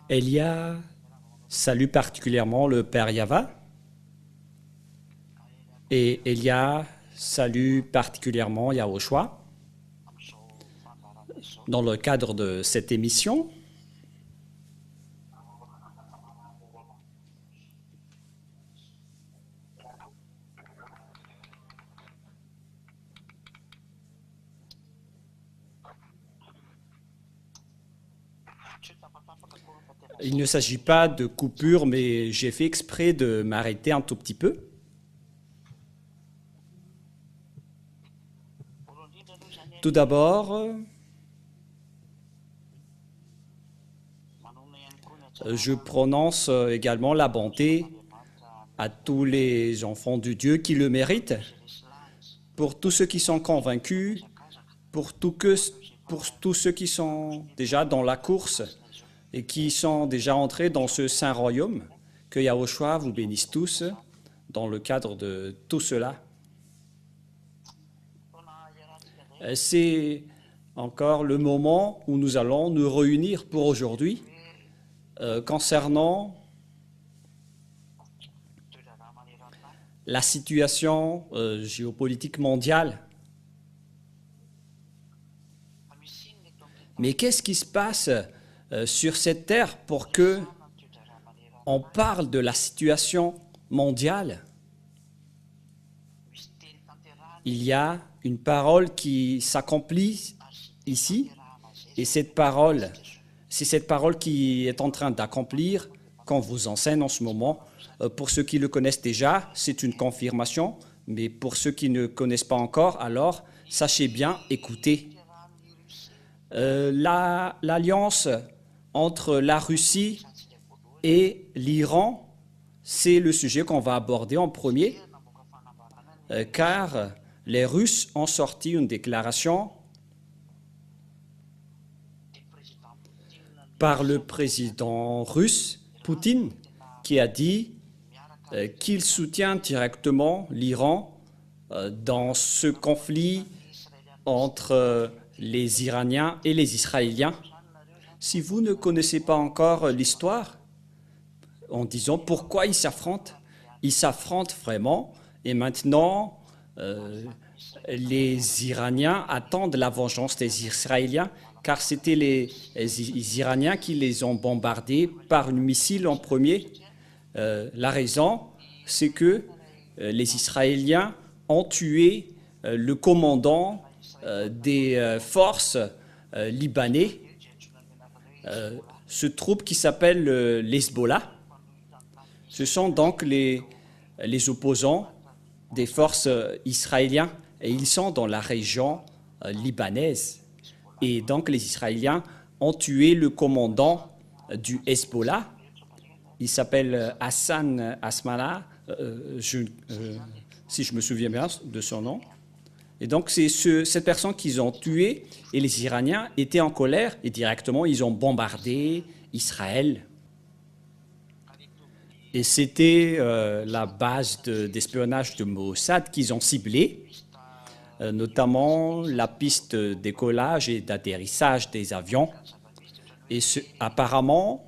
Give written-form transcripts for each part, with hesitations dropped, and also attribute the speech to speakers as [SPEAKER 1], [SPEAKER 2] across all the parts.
[SPEAKER 1] Elia salue particulièrement le père Yava et Elia salue particulièrement Yahushua. Dans le cadre de cette émission, il ne s'agit pas de coupure, mais j'ai fait exprès de m'arrêter un tout petit peu. Tout d'abord, je prononce également la bonté à tous les enfants de Dieu qui le méritent, pour tous ceux qui sont convaincus, pour tous ceux qui sont déjà dans la course et qui sont déjà entrés dans ce saint royaume. Que Yahushua vous bénisse tous dans le cadre de tout cela. C'est encore le moment où nous allons nous réunir pour aujourd'hui concernant la situation géopolitique mondiale. Mais qu'est-ce qui se passe sur cette terre pour que on parle de la situation mondiale? Il y a une parole qui s'accomplit ici, et cette parole, c'est cette parole qui est en train d'accomplir qu'on vous enseigne en ce moment. Pour ceux qui le connaissent déjà, c'est une confirmation, mais pour ceux qui ne connaissent pas encore, alors sachez bien, écoutez. L'alliance entre la Russie et l'Iran, c'est le sujet qu'on va aborder en premier, car les Russes ont sorti une déclaration par le président russe, Poutine, qui a dit qu'il soutient directement l'Iran dans ce conflit entre les Iraniens et les Israéliens. Si vous ne connaissez pas encore l'histoire, en disant pourquoi ils s'affrontent vraiment, et maintenant les Iraniens attendent la vengeance des Israéliens, car c'était les Iraniens qui les ont bombardés par un missile en premier. La raison, c'est que les Israéliens ont tué le commandant des forces libanais, ce troupe qui s'appelle l'Hezbollah. Ce sont donc les opposants des forces israéliennes, et ils sont dans la région libanaise. Et donc les Israéliens ont tué le commandant du Hezbollah. Il s'appelle Hassan Nasrallah, si je me souviens bien de son nom. Et donc c'est cette personne qu'ils ont tuée, et les Iraniens étaient en colère et directement ils ont bombardé Israël. Et c'était la base d'espionnage de Mossad qu'ils ont ciblée, notamment la piste de décollage et d'atterrissage des avions. Et apparemment,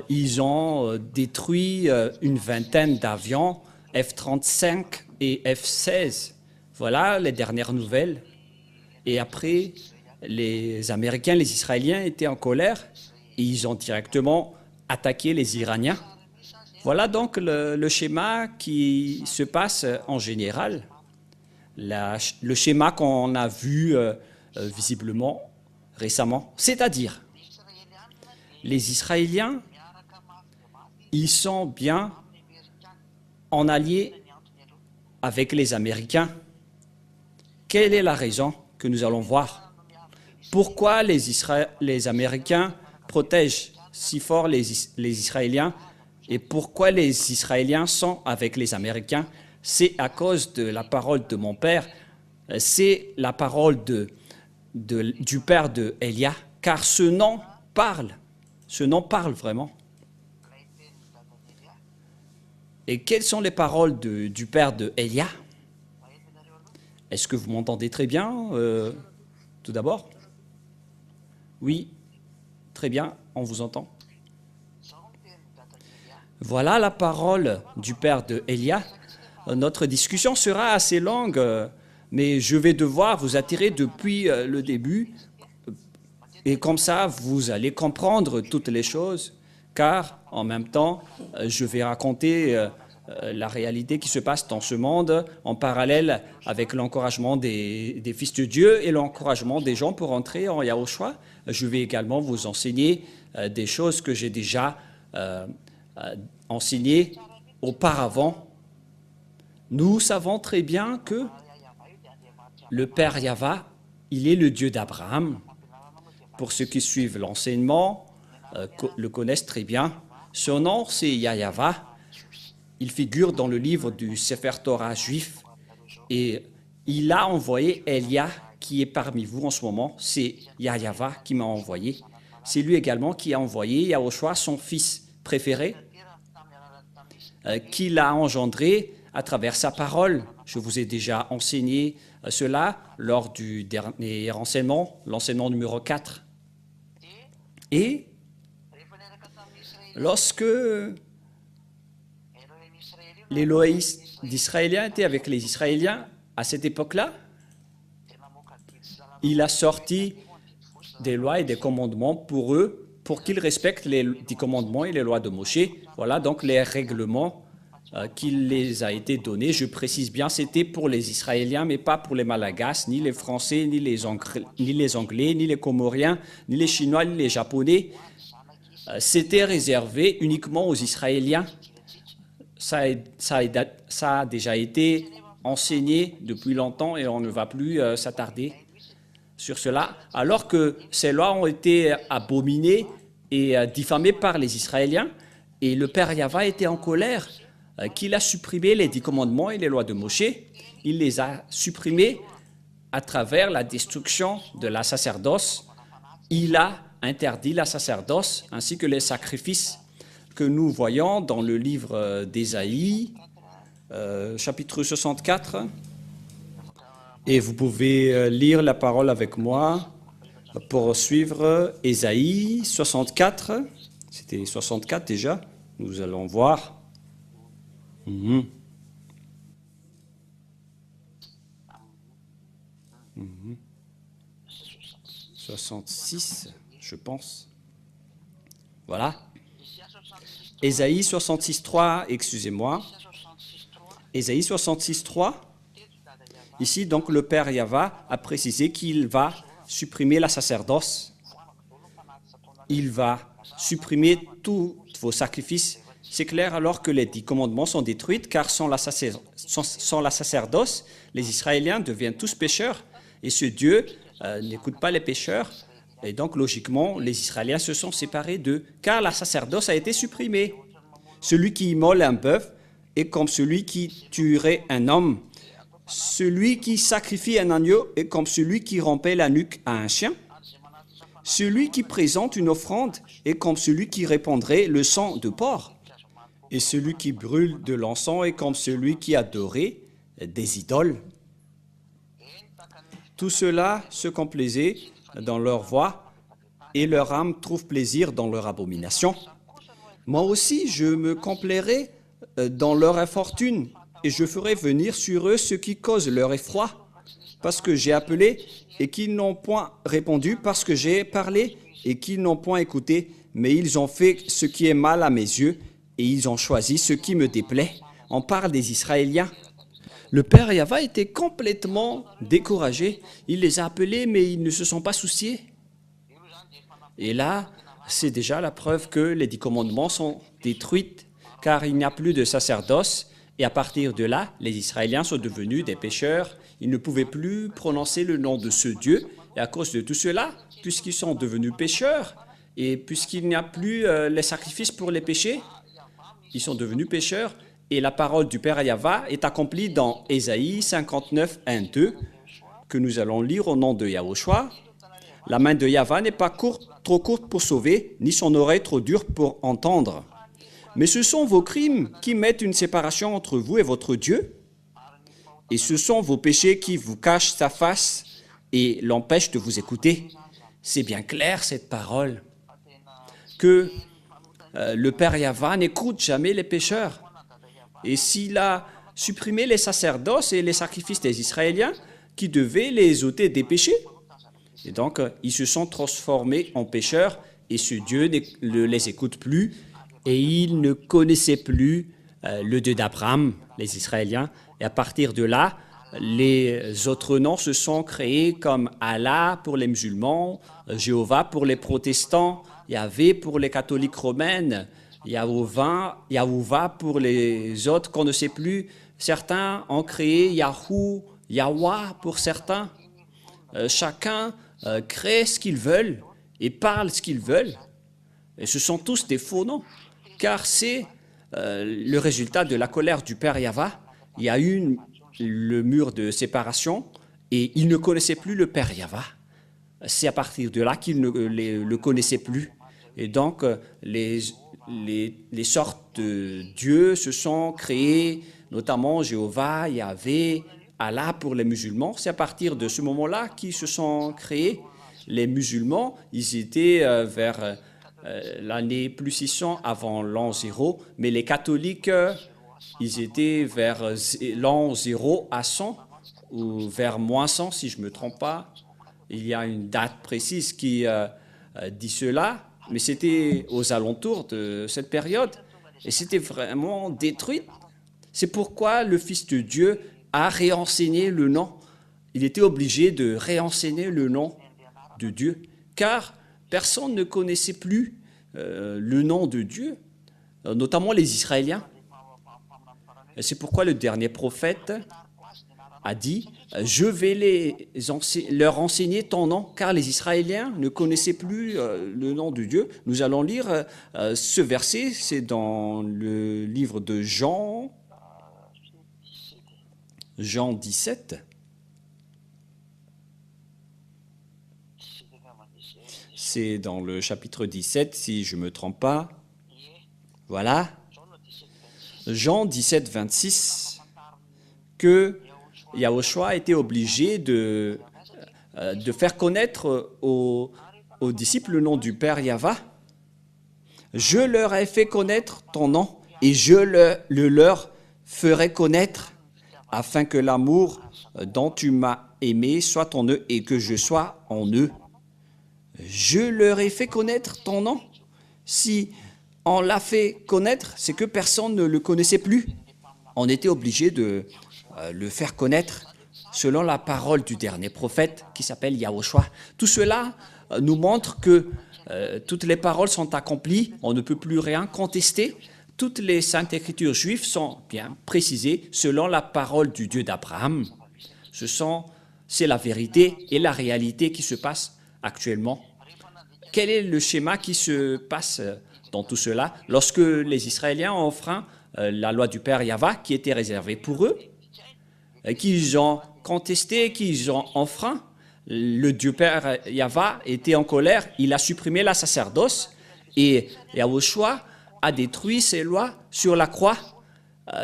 [SPEAKER 1] ils ont détruit une vingtaine d'avions F-35 et F-16. Voilà les dernières nouvelles. Et après, les Américains, les Israéliens étaient en colère et ils ont directement attaqué les Iraniens. Voilà donc le schéma qui se passe en général. Le schéma qu'on a vu visiblement récemment. C'est-à-dire, les Israéliens, ils sont bien en alliés avec les Américains. Quelle est la raison que nous allons voir? Pourquoi les Américains protègent si fort les Israéliens et pourquoi les Israéliens sont avec les Américains? C'est à cause de la parole de mon père, c'est la parole du père de Elia, car ce nom parle vraiment. Et quelles sont les paroles du père de Elia? Est-ce que vous m'entendez très bien, tout d'abord? Oui. Très bien, on vous entend. Voilà la parole du père de Elia. Notre discussion sera assez longue, mais je vais devoir vous attirer depuis le début. Et comme ça, vous allez comprendre toutes les choses, car en même temps, je vais raconter la réalité qui se passe dans ce monde en parallèle avec l'encouragement des fils de Dieu et l'encouragement des gens pour entrer en Yahushua. Je vais également vous enseigner des choses que j'ai déjà enseignées auparavant. Nous savons très bien que le Père Yahva, il est le Dieu d'Abraham. Pour ceux qui suivent l'enseignement, le connaissent très bien. Son nom, c'est Yahva. Il figure dans le livre du Sefer Torah juif et il a envoyé Elia qui est parmi vous en ce moment. C'est Yahva qui m'a envoyé. C'est lui également qui a envoyé Yahushua, son fils préféré, qu'il a engendré à travers sa parole. Je vous ai déjà enseigné cela lors du dernier enseignement, l'enseignement numéro 4. Et lorsque l'Élohim d'Israéliens était avec les Israéliens à cette époque-là, il a sorti des lois et des commandements pour eux, pour qu'ils respectent les commandements et les lois de Moshe. Voilà donc les règlements qu'il les a été donnés. Je précise bien, c'était pour les Israéliens, mais pas pour les Malagasy, ni les Français, ni les Anglais, ni les Comoriens, ni les Chinois, ni les Japonais. C'était réservé uniquement aux Israéliens. Ça a déjà été enseigné depuis longtemps et on ne va plus s'attarder sur cela, alors que ces lois ont été abominées et diffamées par les Israéliens, et le Père Yahva était en colère qu'il a supprimé les 10 commandements et les lois de Moshe. Il les a supprimés à travers la destruction de la sacerdoce. Il a interdit la sacerdoce ainsi que les sacrifices que nous voyons dans le livre d'Ésaïe, chapitre 64. Et vous pouvez lire la parole avec moi pour suivre Ésaïe 64. C'était 64 déjà. Nous allons voir. 66, je pense. Voilà. Ésaïe 66.3, excusez-moi. Ésaïe 66.3. Ici, donc, le Père Yahva a précisé qu'il va supprimer la sacerdoce. Il va supprimer tous vos sacrifices. C'est clair alors que les 10 commandements sont détruits, car sans la sacerdoce, les Israéliens deviennent tous pécheurs. Et ce Dieu n'écoute pas les pécheurs. Et donc, logiquement, les Israéliens se sont séparés d'eux, car la sacerdoce a été supprimée. Celui qui immole un bœuf est comme celui qui tuerait un homme. Celui qui sacrifie un agneau est comme celui qui rompait la nuque à un chien. Celui qui présente une offrande est comme celui qui répandrait le sang de porc. Et celui qui brûle de l'encens est comme celui qui adorait des idoles. Tout cela se complaisait dans leur voie et leur âme trouve plaisir dans leur abomination. Moi aussi, je me complairai dans leur infortune et je ferai venir sur eux ce qui cause leur effroi, parce que j'ai appelé et qu'ils n'ont point répondu, parce que j'ai parlé et qu'ils n'ont point écouté, mais ils ont fait ce qui est mal à mes yeux et ils ont choisi ce qui me déplaît. On parle des Israéliens. Le Père Yahva était complètement découragé. Il les a appelés, mais ils ne se sont pas souciés. Et là, c'est déjà la preuve que les 10 commandements sont détruits, car il n'y a plus de sacerdoce. Et à partir de là, les Israéliens sont devenus des pécheurs. Ils ne pouvaient plus prononcer le nom de ce Dieu. Et à cause de tout cela, puisqu'ils sont devenus pécheurs, et puisqu'il n'y a plus les sacrifices pour les péchés, ils sont devenus pécheurs. Et la parole du Père Yahva est accomplie dans Ésaïe 59, 1, 2, que nous allons lire au nom de Yahushua. La main de Yahva n'est pas trop courte pour sauver, ni son oreille trop dure pour entendre. Mais ce sont vos crimes qui mettent une séparation entre vous et votre Dieu. Et ce sont vos péchés qui vous cachent sa face et l'empêchent de vous écouter. C'est bien clair, cette parole. que le Père Yahva n'écoute jamais les pécheurs. Et s'il a supprimé les sacerdoces et les sacrifices des Israéliens qui devaient les ôter des péchés, et donc ils se sont transformés en pécheurs et ce Dieu ne les écoute plus et ils ne connaissaient plus le Dieu d'Abraham, les Israéliens. Et à partir de là, les autres noms se sont créés comme Allah pour les musulmans, Jéhovah pour les protestants, Yahvé pour les catholiques romaines, Yahuwah pour les autres qu'on ne sait plus. Certains ont créé Yahou, Yahweh pour certains. Chacun crée ce qu'ils veulent et parle ce qu'ils veulent. Et ce sont tous des faux noms, car c'est le résultat de la colère du Père Yahva. Il y a eu le mur de séparation et il ne connaissait plus le Père Yahva. C'est à partir de là qu'il ne le connaissait plus. Et donc, les sortes de dieux se sont créés, notamment Jéhovah, Yahvé, Allah pour les musulmans. C'est à partir de ce moment-là qu'ils se sont créés. Les musulmans, ils étaient vers l'année plus 600 avant l'an 0, mais les catholiques, ils étaient vers l'an 0 à 100, ou vers moins 100 si je ne me trompe pas. Il y a une date précise qui dit cela, mais c'était aux alentours de cette période, et c'était vraiment détruit. C'est pourquoi le Fils de Dieu a réenseigné le nom. Il était obligé de réenseigner le nom de Dieu, car personne ne connaissait plus le nom de Dieu, notamment les Israéliens. Et c'est pourquoi le dernier prophète a dit « Je vais leur enseigner ton nom », car les Israéliens ne connaissaient plus le nom de Dieu. Nous allons lire ce verset, c'est dans le livre de Jean 17. C'est dans le chapitre 17, si je ne me trompe pas. Voilà. Jean 17, 26, que Yahushua était obligé de faire connaître aux disciples le nom du Père Yahva. Je leur ai fait connaître ton nom et je le leur ferai connaître afin que l'amour dont tu m'as aimé soit en eux et que je sois en eux. Je leur ai fait connaître ton nom. Si on l'a fait connaître, c'est que personne ne le connaissait plus. On était obligé de le faire connaître selon la parole du dernier prophète qui s'appelle Yahushua. Tout cela nous montre que toutes les paroles sont accomplies, on ne peut plus rien contester. Toutes les saintes écritures juives sont bien précisées selon la parole du Dieu d'Abraham. C'est la vérité et la réalité qui se passe actuellement. Quel est le schéma qui se passe dans tout cela? Lorsque les Israéliens ont enfreint la loi du Père Yahva qui était réservée pour eux, qu'ils ont contesté, qu'ils ont enfreint, le Dieu Père Yahva était en colère, il a supprimé la sacerdoce et Yahushua a détruit ses lois sur la croix.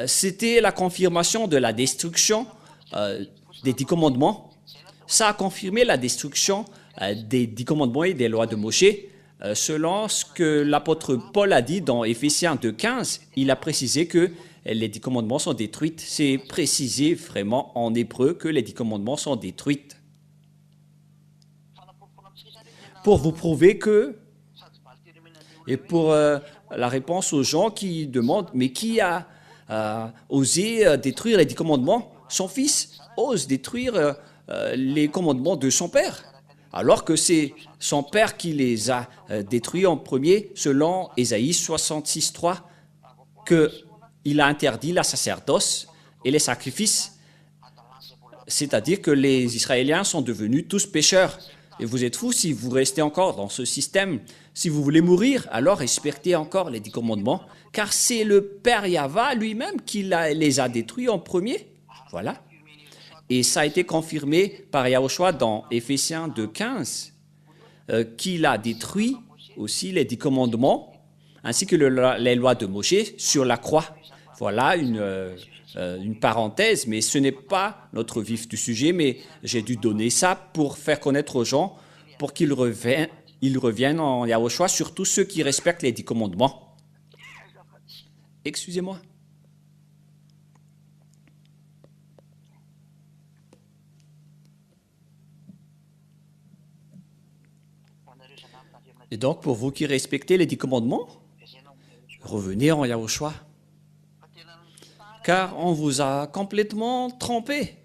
[SPEAKER 1] C'était la confirmation de la destruction des 10 commandements. Ça a confirmé la destruction des 10 commandements et des lois de Moshe. Selon ce que l'apôtre Paul a dit dans Éphésiens 2,15, il a précisé que les 10 commandements sont détruits. C'est précisé vraiment en hébreu que les 10 commandements sont détruits. Pour vous prouver que, et pour la réponse aux gens qui demandent, mais qui a osé détruire les 10 commandements? Son fils ose détruire les commandements de son père, alors que c'est son père qui les a détruits en premier, selon Ésaïe 66, 3, qu'il a interdit la sacerdoce et les sacrifices, c'est-à-dire que les Israéliens sont devenus tous pécheurs. Et vous êtes fous si vous restez encore dans ce système. Si vous voulez mourir, alors respectez encore les 10 commandements, car c'est le Père Yahva lui-même qui les a détruits en premier. Voilà. Et ça a été confirmé par Yahushua dans Éphésiens 2,15, qu'il a détruit aussi les 10 commandements, ainsi que les lois de Moshe sur la croix. Voilà une parenthèse, mais ce n'est pas notre vif du sujet, mais j'ai dû donner ça pour faire connaître aux gens, pour qu'ils ils reviennent en Yahushua, surtout ceux qui respectent les 10 commandements. Excusez-moi. Et donc, pour vous qui respectez les 10 commandements, revenez en Yahushua. Car on vous a complètement trompé.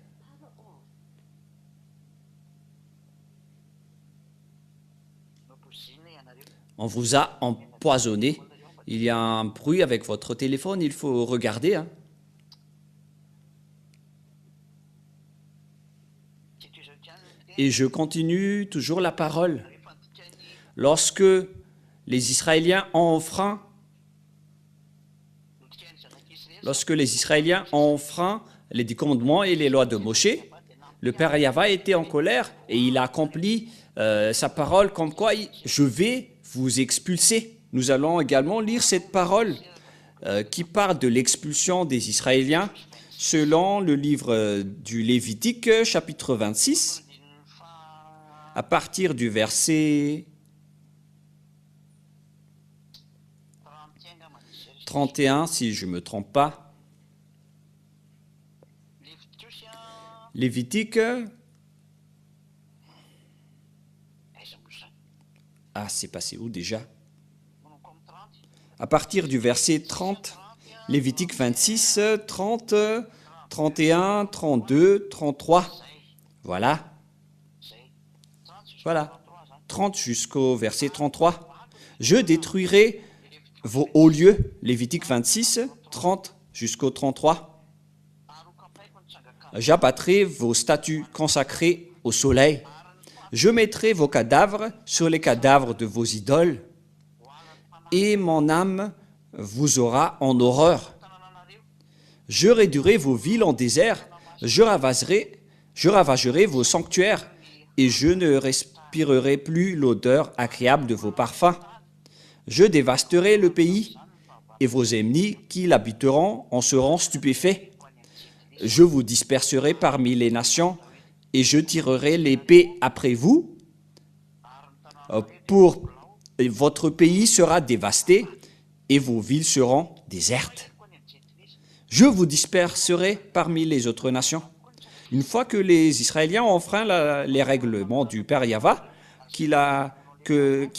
[SPEAKER 1] On vous a empoisonné. Il y a un bruit avec votre téléphone, il faut regarder. Hein. Et je continue toujours la parole. Lorsque les Israéliens ont enfreint les 10 commandements et les lois de Moshe, le Père Yahva était en colère et il a accompli sa parole comme quoi je vais vous expulser. Nous allons également lire cette parole qui parle de l'expulsion des Israéliens selon le livre du Lévitique, chapitre 26, à partir du verset 31, si je ne me trompe pas. Lévitique. Ah, c'est passé où déjà? À partir du verset 30, Lévitique 26, 30, 31, 32, 33. Voilà. Voilà. 30 jusqu'au verset 33. Je détruirai vos hauts lieux, Lévitique 26, 30 jusqu'au 33. J'abattrai vos statues consacrées au soleil. Je mettrai vos cadavres sur les cadavres de vos idoles, et mon âme vous aura en horreur. Je réduirai vos villes en désert, je ravagerai vos sanctuaires, et je ne respirerai plus l'odeur agréable de vos parfums. Je dévasterai le pays, et vos ennemis qui l'habiteront en seront stupéfaits. Je vous disperserai parmi les nations, et je tirerai l'épée après vous. Votre pays sera dévasté, et vos villes seront désertes. Je vous disperserai parmi les autres nations. Une fois que les Israéliens ont enfreint les règlements du Père Yahva, qui a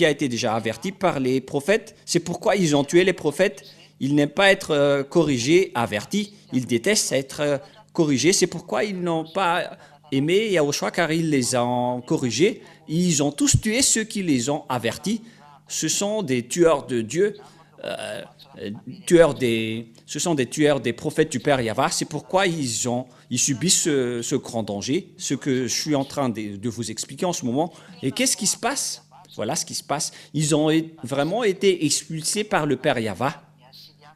[SPEAKER 1] été déjà averti par les prophètes, c'est pourquoi ils ont tué les prophètes. Ils n'aiment pas être corrigés, avertis. Ils détestent être corrigés. C'est pourquoi ils n'ont pas aimé Yahushua, car ils les ont corrigés. Ils ont tous tué ceux qui les ont avertis. Ce sont des tueurs de Dieu, ce sont des tueurs des prophètes du Père Yahva. C'est pourquoi ils subissent ce grand danger, ce que je suis en train de vous expliquer en ce moment. Et qu'est-ce qui se passe? Voilà ce qui se passe. Ils ont vraiment été expulsés par le Père Yahva,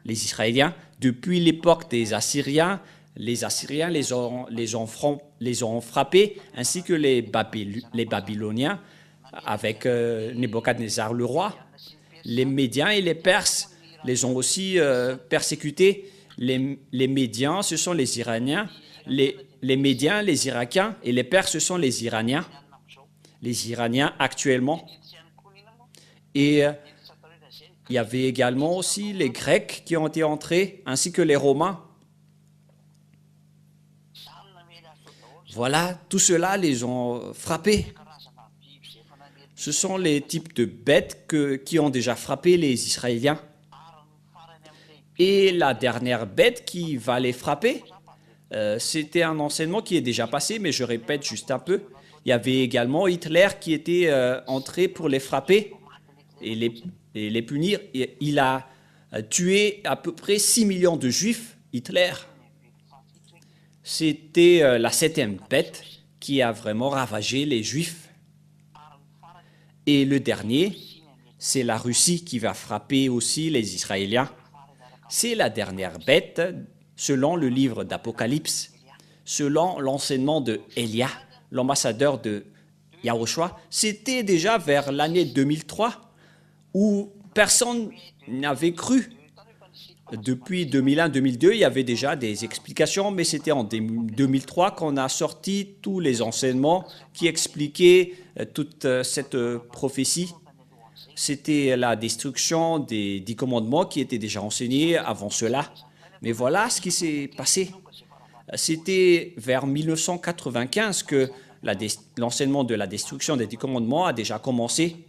[SPEAKER 1] les Israéliens, depuis l'époque des Assyriens. Les Assyriens les ont frappés, ainsi que les Babyloniens, avec Nebuchadnezzar le roi. Les Médiens et les Perses les ont aussi persécutés. Les Médiens, ce sont les Iraniens. Les Médiens, les Irakiens, et les Perses, ce sont les Iraniens. Les Iraniens actuellement. Et il y avait également aussi les Grecs qui ont été entrés, ainsi que les Romains. Voilà, tout cela les ont frappés. Ce sont les types de bêtes qui ont déjà frappé les Israéliens. Et la dernière bête qui va les frapper, c'était un enseignement qui est déjà passé, mais je répète juste un peu. Il y avait également Hitler qui était entré pour les frapper et les punir. Il a tué à peu près 6 millions de Juifs, Hitler. C'était la 7e bête qui a vraiment ravagé les Juifs. Et le dernier, c'est la Russie qui va frapper aussi les Israéliens. C'est la dernière bête, selon le livre d'Apocalypse, selon l'enseignement de Élia, l'ambassadeur de Yahushua. C'était déjà vers l'année 2003 où personne n'avait cru. Depuis 2001-2002, il y avait déjà des explications, mais c'était en 2003 qu'on a sorti tous les enseignements qui expliquaient toute cette prophétie c'était la destruction des 10 commandements qui étaient déjà enseignés avant cela. Mais voilà ce qui s'est passé. C'était vers 1995 que l'enseignement de la destruction des 10 commandements a déjà commencé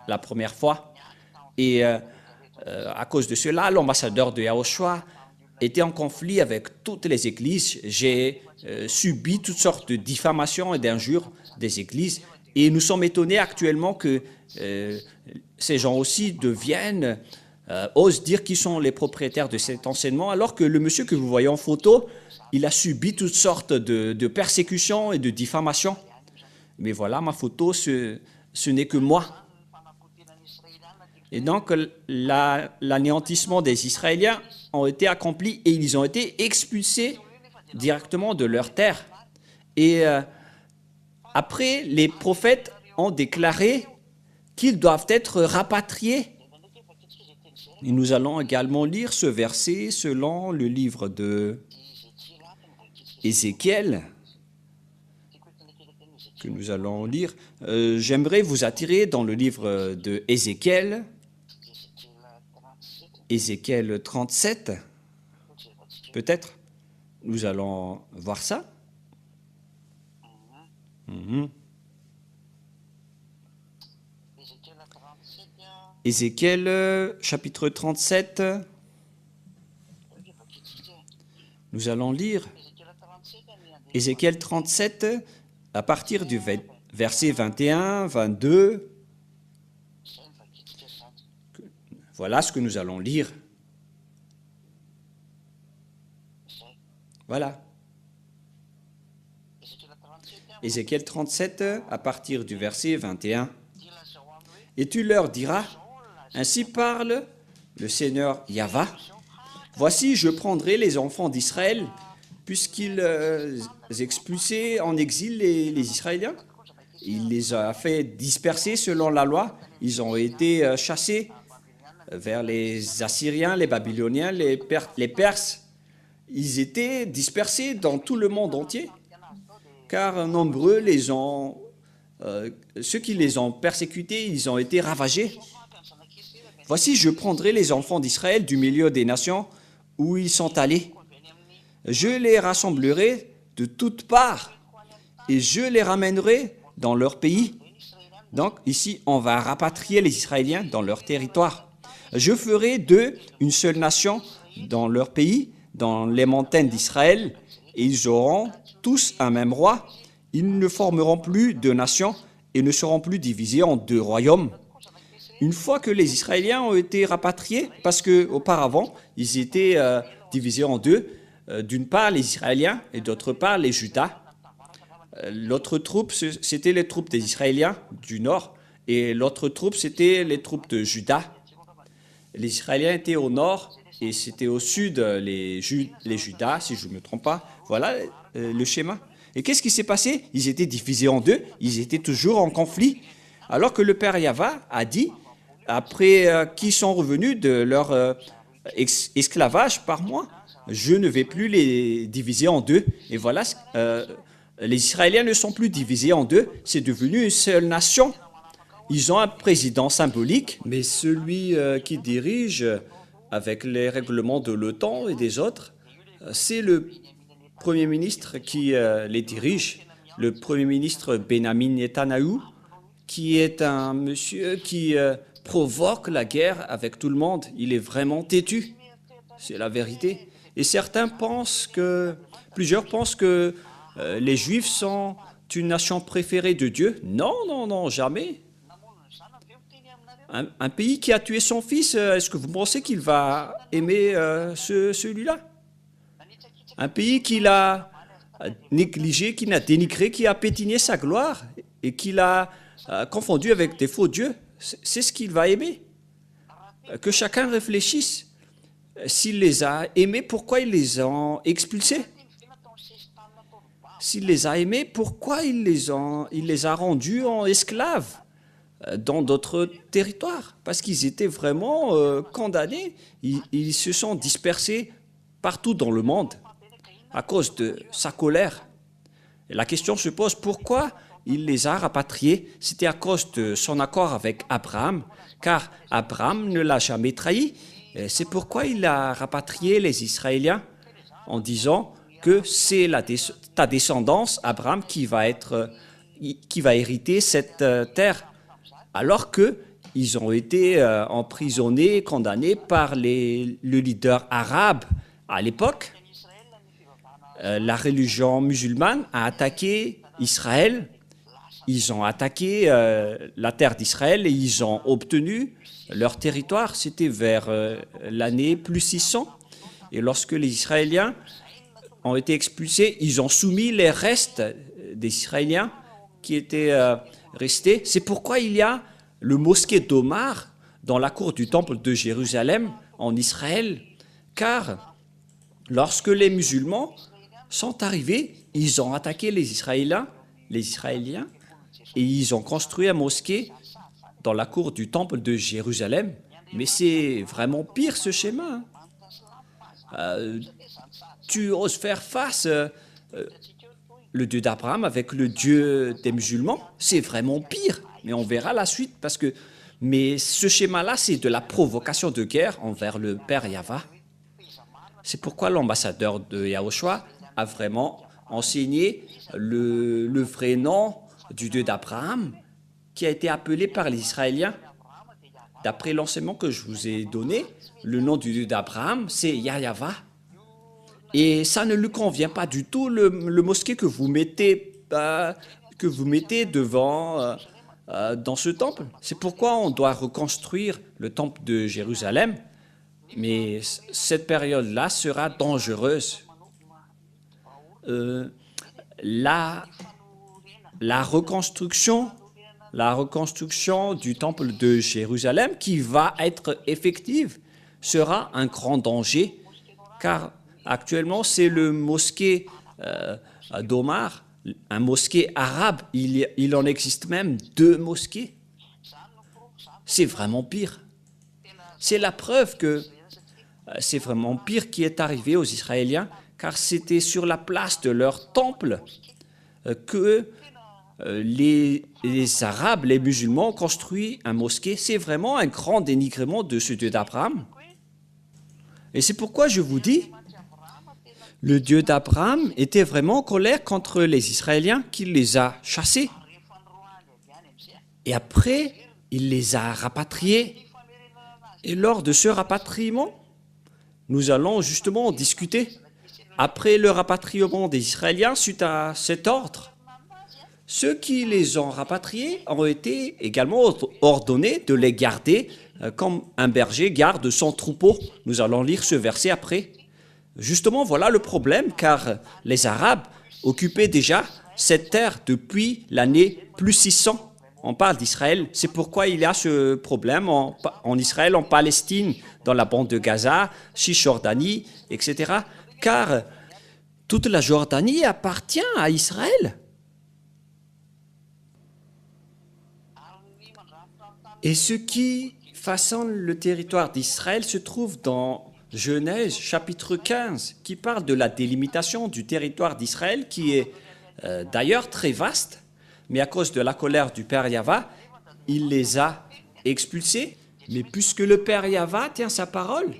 [SPEAKER 1] la première fois. Et à cause de cela, l'ambassadeur de Yahushua était en conflit avec toutes les églises. J'ai subi toutes sortes de diffamations et d'injures des églises. Et nous sommes étonnés actuellement que ces gens aussi osent dire qu'ils sont les propriétaires de cet enseignement, alors que le monsieur que vous voyez en photo, il a subi toutes sortes de persécutions et de diffamations. Mais voilà, ma photo, ce n'est que moi. Et donc, l'anéantissement des Israéliens ont été accomplis et ils ont été expulsés directement de leur terre. Et après, les prophètes ont déclaré qu'ils doivent être rapatriés. Et nous allons également lire ce verset selon le livre de Ézéchiel, que nous allons lire. J'aimerais vous attirer dans le livre de Ézéchiel, Ézéchiel 37, peut-être. Nous allons voir ça. Ézéchiel, chapitre 37. Nous allons lire Ézéchiel 37 à partir du verset 21, 22. Voilà ce que nous allons lire. Voilà. Ézéchiel 37 à partir du verset 21. Et tu leur diras, ainsi parle le Seigneur Yahva. Voici, je prendrai les enfants d'Israël, puisqu'il expulsait en exil les Israéliens. Il les a fait disperser selon la loi. Ils ont été chassés vers les Assyriens, les Babyloniens, les Perses. Ils étaient dispersés dans tout le monde entier, car nombreux ceux qui les ont persécutés, ils ont été ravagés. Voici, je prendrai les enfants d'Israël du milieu des nations où ils sont allés. Je les rassemblerai de toutes parts et je les ramènerai dans leur pays. Donc ici, on va rapatrier les Israéliens dans leur territoire. Je ferai d'eux une seule nation dans leur pays, dans les montagnes d'Israël, et ils auront tous un même roi. Ils ne formeront plus de nations et ne seront plus divisés en 2 royaumes. Une fois que les Israéliens ont été rapatriés, parce qu'auparavant, ils étaient divisés en 2, d'une part les Israéliens et d'autre part les Judas. L'autre troupe, c'était les troupes des Israéliens du nord, et l'autre troupe, c'était les troupes de Juda. Les Israéliens étaient au nord, et c'était au sud les Judas, si je ne me trompe pas. Voilà le schéma. Et qu'est-ce qui s'est passé? Ils étaient divisés en 2, ils étaient toujours en conflit. Alors que le Père Yahva a dit, après qu'ils sont revenus de leur esclavage par mois, je ne vais plus les diviser en 2. Et voilà, les Israéliens ne sont plus divisés en 2, c'est devenu une seule nation. Ils ont un président symbolique, mais celui qui dirige avec les règlements de l'OTAN et des autres, c'est le Premier ministre qui les dirige, le Premier ministre Benjamin Netanyahu, qui est un monsieur qui provoque la guerre avec tout le monde. Il est vraiment têtu, c'est la vérité. Et plusieurs pensent que les Juifs sont une nation préférée de Dieu. Non, non, non, jamais. Un pays qui a tué son fils, est-ce que vous pensez qu'il va aimer celui-là? Un pays qu'il a négligé, qu'il a dénigré, qui a pétiné sa gloire et qu'il a confondu avec des faux dieux, c'est ce qu'il va aimer. Que chacun réfléchisse. S'il les a aimés, pourquoi il les a expulsés? S'il les a aimés, pourquoi il les a rendus en esclaves dans d'autres territoires? Parce qu'ils étaient vraiment condamnés. Ils se sont dispersés partout dans le monde à cause de sa colère. Et la question se pose, pourquoi il les a rapatriés. C'était à cause de son accord avec Abraham, car Abraham ne l'a jamais trahi. C'est pourquoi il a rapatrié les Israéliens en disant que c'est ta descendance, Abraham, qui va hériter cette terre, alors qu'ils ont été emprisonnés, condamnés par le leader arabe à l'époque. La religion musulmane a attaqué Israël. Ils ont attaqué la terre d'Israël et ils ont obtenu leur territoire. C'était vers l'année plus 600. Et lorsque les Israéliens ont été expulsés, ils ont soumis les restes des Israéliens qui étaient restés. C'est pourquoi il y a le mosquée d'Omar dans la cour du temple de Jérusalem en Israël, car lorsque les musulmans sont arrivés, ils ont attaqué les Israéliens, et ils ont construit un mosquée dans la cour du temple de Jérusalem. Mais c'est vraiment pire ce schéma. Tu oses faire face le Dieu d'Abraham avec le Dieu des musulmans, c'est vraiment pire. Mais on verra la suite mais ce schéma-là, c'est de la provocation de guerre envers le Père Yahva. C'est pourquoi l'ambassadeur de Yahushua a vraiment enseigné le vrai nom du Dieu d'Abraham qui a été appelé par les Israéliens. D'après l'enseignement que je vous ai donné, le nom du Dieu d'Abraham, c'est Yahva. Et ça ne lui convient pas du tout, le mosquée que vous mettez devant dans ce temple. C'est pourquoi on doit reconstruire le temple de Jérusalem. Mais cette période-là sera dangereuse. La reconstruction du temple de Jérusalem qui va être effective sera un grand danger, car actuellement c'est le mosquée d'Omar, un mosquée arabe. Il en existe même 2 mosquées. C'est vraiment pire. C'est la preuve que c'est vraiment pire qui est arrivé aux Israéliens, car c'était sur la place de leur temple que les Arabes, les musulmans ont construit un mosquée. C'est vraiment un grand dénigrement de ce Dieu d'Abraham. Et c'est pourquoi je vous dis, le Dieu d'Abraham était vraiment en colère contre les Israéliens, qu'il les a chassés. Et après, il les a rapatriés. Et lors de ce rapatriement, nous allons justement en discuter. Après le rapatriement des Israéliens, suite à cet ordre, ceux qui les ont rapatriés ont été également ordonnés de les garder comme un berger garde son troupeau. Nous allons lire ce verset après. Justement, voilà le problème, car les Arabes occupaient déjà cette terre depuis l'année plus 600. On parle d'Israël, c'est pourquoi il y a ce problème en Israël, en Palestine, dans la bande de Gaza, Cisjordanie, etc. Car toute la Jordanie appartient à Israël. Et ce qui façonne le territoire d'Israël se trouve dans Genèse chapitre 15, qui parle de la délimitation du territoire d'Israël, qui est d'ailleurs très vaste. Mais à cause de la colère du Père Yahva, il les a expulsés. Mais puisque le Père Yahva tient sa parole,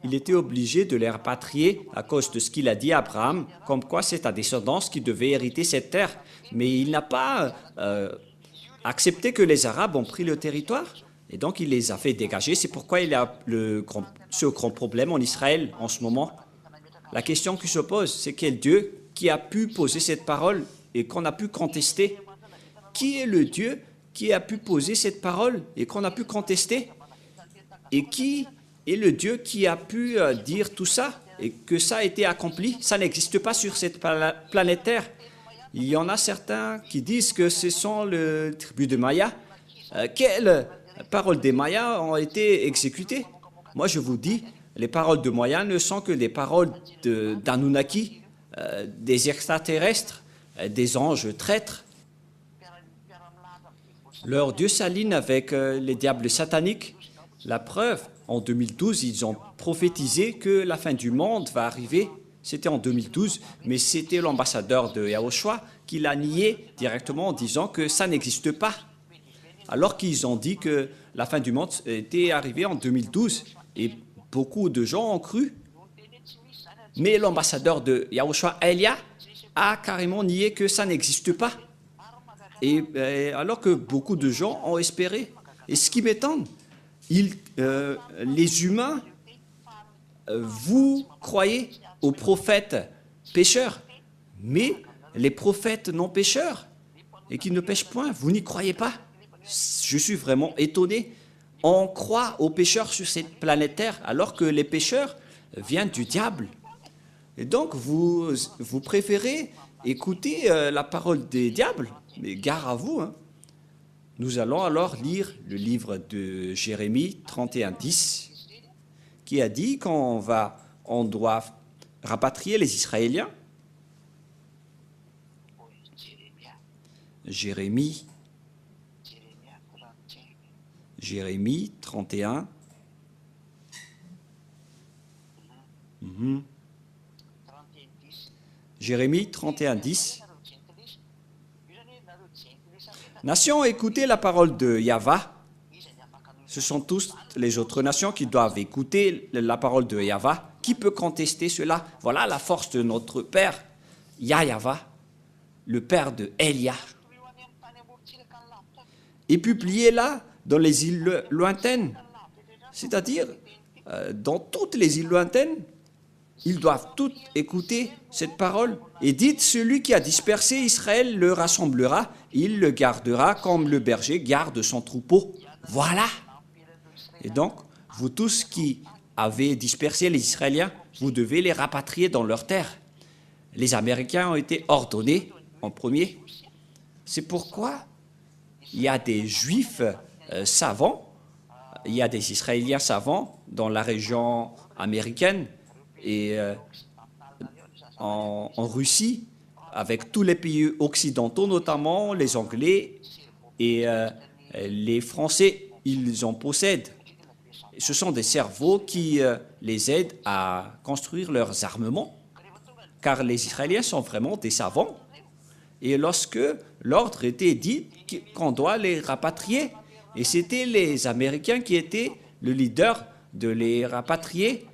[SPEAKER 1] il était obligé de les rapatrier à cause de ce qu'il a dit à Abraham, comme quoi c'est ta descendance qui devait hériter cette terre. Mais il n'a pas accepté que les Arabes ont pris le territoire, et donc il les a fait dégager. C'est pourquoi il y a ce grand problème en Israël en ce moment. La question qui se pose, c'est quel Dieu qui a pu poser cette parole et qu'on a pu contester? Qui est le Dieu qui a pu poser cette parole et qu'on a pu contester? Et qui est le Dieu qui a pu dire tout ça et que ça a été accompli? Ça n'existe pas sur cette planète Terre. Il y en a certains qui disent que ce sont les tribus de Maya. Quelles paroles des Mayas ont été exécutées? Moi, je vous dis, les paroles de Maya ne sont que des paroles d'Anunnaki, des extraterrestres, des anges traîtres. Leur Dieu s'aligne avec les diables sataniques. La preuve, en 2012, ils ont prophétisé que la fin du monde va arriver. C'était en 2012, mais c'était l'ambassadeur de Yahushua qui l'a nié directement en disant que ça n'existe pas. Alors qu'ils ont dit que la fin du monde était arrivée en 2012 et beaucoup de gens ont cru. Mais l'ambassadeur de Yahushua, Elia, a carrément nié que ça n'existe pas. Et alors que beaucoup de gens ont espéré. Et ce qui m'étonne, les humains, vous croyez aux prophètes pécheurs, mais les prophètes non pécheurs et qui ne pêchent point, vous n'y croyez pas. Je suis vraiment étonné. On croit aux pécheurs sur cette planète Terre alors que les pécheurs viennent du diable. Et donc vous préférez écouter la parole des diables, mais gare à vous. Hein. Nous allons alors lire le livre de Jérémie 31:10 qui a dit qu'on doit rapatrier les Israéliens. Jérémie 31. Jérémie 31:10. Nations, écoutez la parole de Yahvé. Ce sont tous les autres nations qui doivent écouter la parole de Yahvé. Qui peut contester cela? Voilà la force de notre Père, Yahvé, le Père de Elia. Et publiez-la dans les îles lointaines, c'est-à-dire dans toutes les îles lointaines. Ils doivent toutes écouter cette parole. Et dites, celui qui a dispersé Israël le rassemblera, il le gardera comme le berger garde son troupeau. Voilà. Et donc, vous tous qui avez dispersé les Israéliens, vous devez les rapatrier dans leur terre. Les Américains ont été ordonnés en premier. C'est pourquoi il y a des Juifs savants, il y a des Israéliens savants dans la région américaine et en Russie, avec tous les pays occidentaux, notamment les Anglais et les Français, ils en possèdent. Ce sont des cerveaux qui les aident à construire leurs armements, car les Israéliens sont vraiment des savants. Et lorsque l'ordre était dit qu'on doit les rapatrier, et c'était les Américains qui étaient le leader de les rapatrier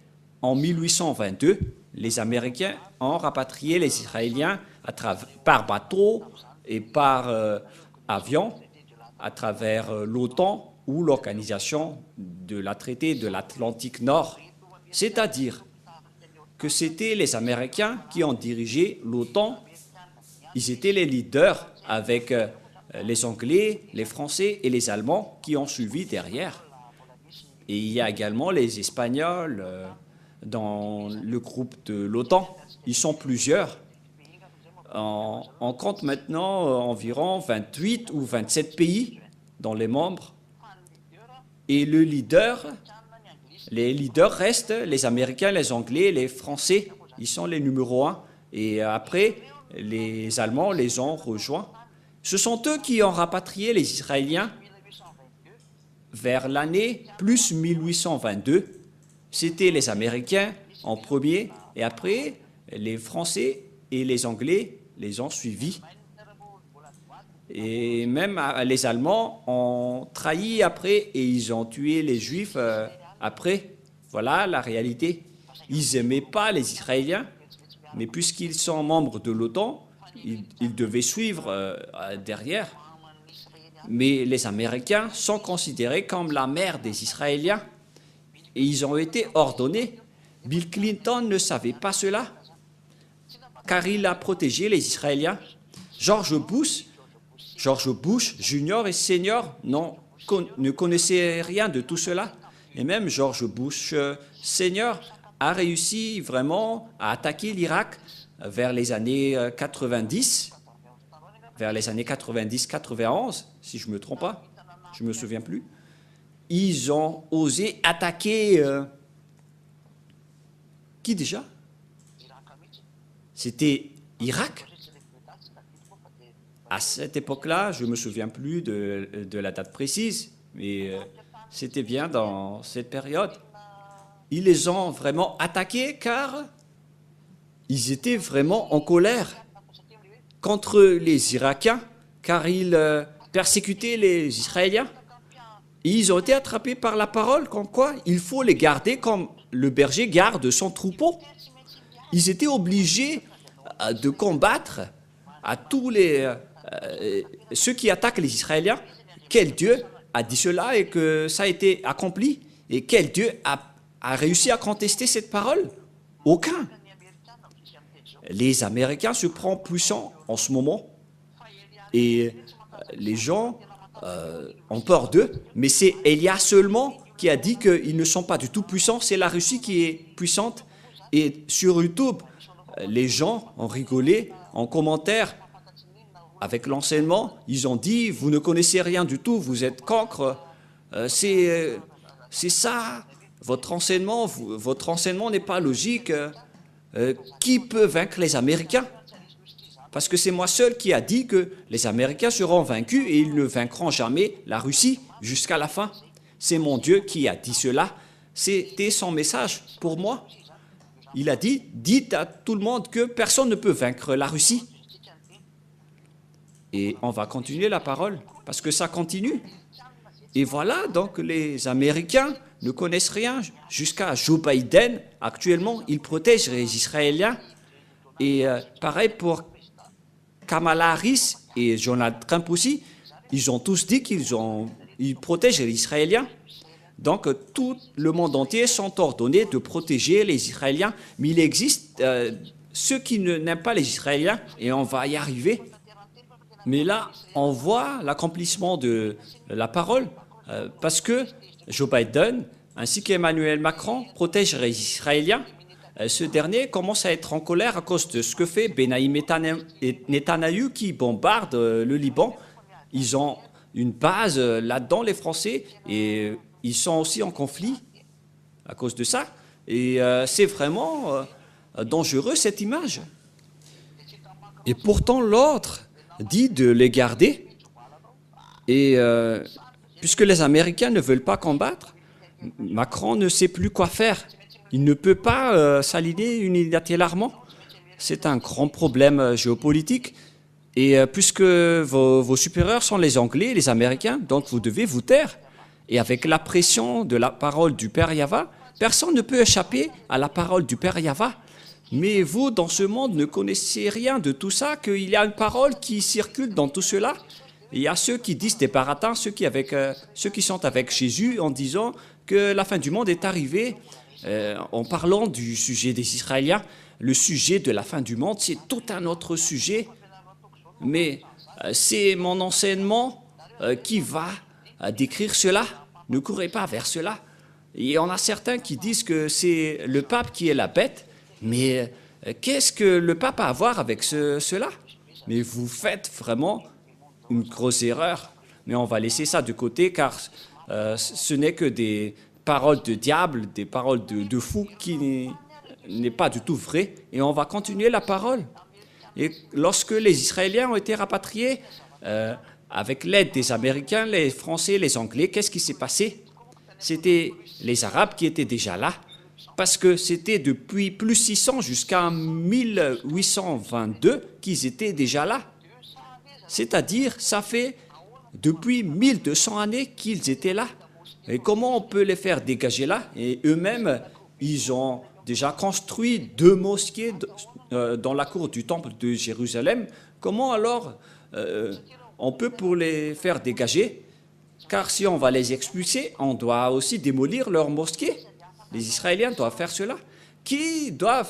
[SPEAKER 1] en 1822, les Américains ont rapatrié les Israéliens par bateau et par avion à travers l'OTAN ou l'organisation de la traité de l'Atlantique Nord. C'est-à-dire que c'était les Américains qui ont dirigé l'OTAN. Ils étaient les leaders avec les Anglais, les Français et les Allemands qui ont suivi derrière. Et il y a également les Espagnols dans le groupe de l'OTAN. Ils sont plusieurs. On compte maintenant environ 28 ou 27 pays dans les membres. Et les leaders restent les Américains, les Anglais, les Français. Ils sont les numéros 1. Et après, les Allemands les ont rejoints. Ce sont eux qui ont rapatrié les Israéliens vers l'année plus 1822. C'était les Américains en premier, et après, les Français et les Anglais les ont suivis. Et même les Allemands ont trahi après, et ils ont tué les Juifs après. Voilà la réalité. Ils n'aimaient pas les Israéliens, mais puisqu'ils sont membres de l'OTAN, ils devaient suivre derrière. Mais les Américains sont considérés comme la mère des Israéliens et ils ont été ordonnés. Bill Clinton ne savait pas cela, car il a protégé les Israéliens. George Bush Junior et Senior ne connaissaient rien de tout cela. Et même George Bush Senior a réussi vraiment à attaquer l'Irak vers les années 90, vers les années 90-91, si je ne me trompe pas, je ne me souviens plus. Ils ont osé attaquer... qui déjà? C'était Irak. À cette époque-là, je ne me souviens plus de la date précise, mais c'était bien dans cette période. Ils les ont vraiment attaqués car ils étaient vraiment en colère contre les Irakiens, car ils persécutaient les Israéliens. Et ils ont été attrapés par la parole, comme quoi il faut les garder comme le berger garde son troupeau. Ils étaient obligés de combattre à tous ceux qui attaquent les Israéliens. Quel Dieu a dit cela et que ça a été accompli? Et quel Dieu a réussi à contester cette parole? Aucun. Les Américains se prennent puissants en ce moment et les gens ont peur d'eux, mais c'est Elia seulement qui a dit qu'ils ne sont pas du tout puissants, c'est la Russie qui est puissante. Et sur YouTube, les gens ont rigolé en commentaire avec l'enseignement, ils ont dit « vous ne connaissez rien du tout, vous êtes cancre, c'est ça, votre enseignement n'est pas logique, qui peut vaincre les Américains ?» Parce que c'est moi seul qui a dit que les Américains seront vaincus et ils ne vaincront jamais la Russie jusqu'à la fin. C'est mon Dieu qui a dit cela. C'était son message pour moi. Il a dit, dites à tout le monde que personne ne peut vaincre la Russie. Et on va continuer la parole, parce que ça continue. Et voilà, donc les Américains ne connaissent rien jusqu'à Joe Biden. Actuellement, il protège les Israéliens. Et pareil pour Kamala Harris et Donald Trump aussi, ils ont tous dit qu'ils protègent les Israéliens. Donc, tout le monde entier sont ordonnés de protéger les Israéliens. Mais il existe ceux qui n'aiment pas les Israéliens et on va y arriver. Mais là, on voit l'accomplissement de la parole parce que Joe Biden ainsi qu'Emmanuel Macron protègent les Israéliens. Ce dernier commence à être en colère à cause de ce que fait Benyamin Netanyahou qui bombarde le Liban. Ils ont une base là-dedans, les Français, et ils sont aussi en conflit à cause de ça. Et c'est vraiment dangereux, cette image. Et pourtant, l'autre dit de les garder. Et puisque les Américains ne veulent pas combattre, Macron ne sait plus quoi faire. Il ne peut pas s'aligner unilatéralement. C'est un grand problème géopolitique. Et puisque vos supérieurs sont les Anglais, les Américains, donc vous devez vous taire. Et avec la pression de la parole du Père Yahva, personne ne peut échapper à la parole du Père Yahva. Mais vous, dans ce monde, ne connaissez rien de tout ça, qu'il y a une parole qui circule dans tout cela. Et il y a ceux qui disent des baratins, ceux qui sont avec Jésus en disant que la fin du monde est arrivée. En parlant du sujet des Israéliens, le sujet de la fin du monde, c'est tout un autre sujet. Mais c'est mon enseignement qui va décrire cela. Ne courez pas vers cela. Et il y en a certains qui disent que c'est le pape qui est la bête. Mais qu'est-ce que le pape a à voir avec cela? Mais vous faites vraiment une grosse erreur. Mais on va laisser ça de côté car ce n'est que des paroles de diable, des paroles de fou qui n'est pas du tout vrai. Et on va continuer la parole. Et lorsque les Israéliens ont été rapatriés, avec l'aide des Américains, les Français, les Anglais, qu'est-ce qui s'est passé? C'était les Arabes qui étaient déjà là, parce que c'était depuis plus 600 jusqu'à 1822 qu'ils étaient déjà là. C'est-à-dire, ça fait depuis 1200 années qu'ils étaient là. Et comment on peut les faire dégager là? Et eux-mêmes, ils ont déjà construit 2 mosquées dans la cour du temple de Jérusalem. Comment alors on peut pour les faire dégager? Car si on va les expulser, on doit aussi démolir leurs mosquées. Les Israéliens doivent faire cela. Qui a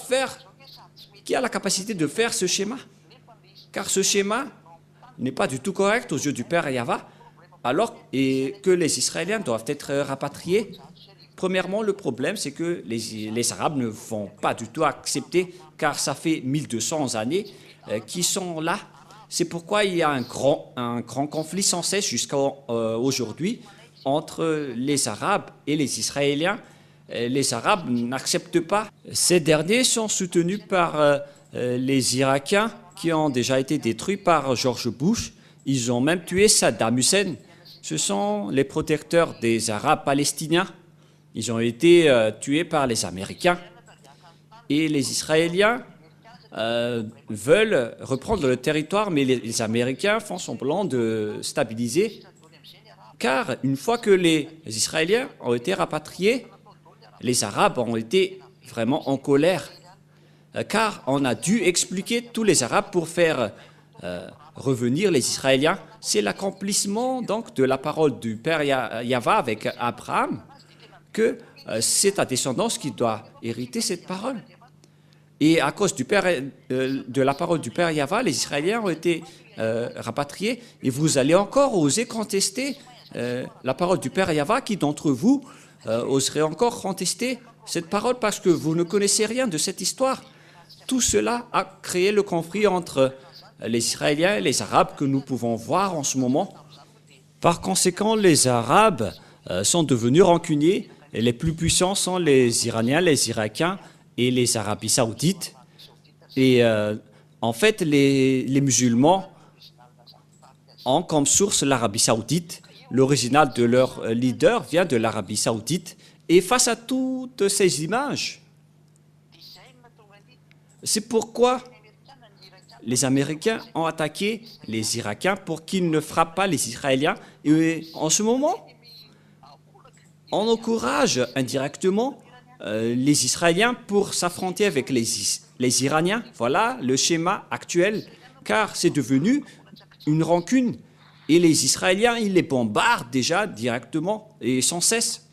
[SPEAKER 1] la capacité de faire ce schéma? Car ce schéma n'est pas du tout correct aux yeux du Père Yahva, alors et que les Israéliens doivent être rapatriés. Premièrement, le problème, c'est que les Arabes ne vont pas du tout accepter, car ça fait 1200 années qu'ils sont là. C'est pourquoi il y a un grand conflit sans cesse jusqu'à aujourd'hui entre les Arabes et les Israéliens. Les Arabes n'acceptent pas. Ces derniers sont soutenus par les Irakiens qui ont déjà été détruits par George Bush. Ils ont même tué Saddam Hussein. Ce sont les protecteurs des Arabes palestiniens. Ils ont été tués par les Américains. Et les Israéliens veulent reprendre le territoire, mais les Américains font semblant de stabiliser, car une fois que les Israéliens ont été rapatriés, les Arabes ont été vraiment en colère, car on a dû expliquer tous les Arabes pour faire revenir les Israéliens. C'est l'accomplissement donc de la parole du père Yahva avec Abraham, que c'est ta descendance qui doit hériter cette parole. Et à cause de la parole du père Yahva, les Israéliens ont été rapatriés. Et vous allez encore oser contester la parole du père Yahva. Qui d'entre vous oserait encore contester cette parole parce que vous ne connaissez rien de cette histoire? Tout cela a créé le conflit entre les Israéliens et les Arabes que nous pouvons voir en ce moment. Par conséquent, les Arabes sont devenus rancuniers et les plus puissants sont les Iraniens, les Irakiens et les Arabies saoudites. Et en fait, les musulmans ont comme source l'Arabie saoudite. L'original de leur leader vient de l'Arabie saoudite. Et face à toutes ces images, c'est pourquoi les Américains ont attaqué les Irakiens pour qu'ils ne frappent pas les Israéliens. Et en ce moment, on encourage indirectement les Israéliens pour s'affronter avec les Iraniens. Voilà le schéma actuel, car c'est devenu une rancune. Et les Israéliens, ils les bombardent déjà directement et sans cesse.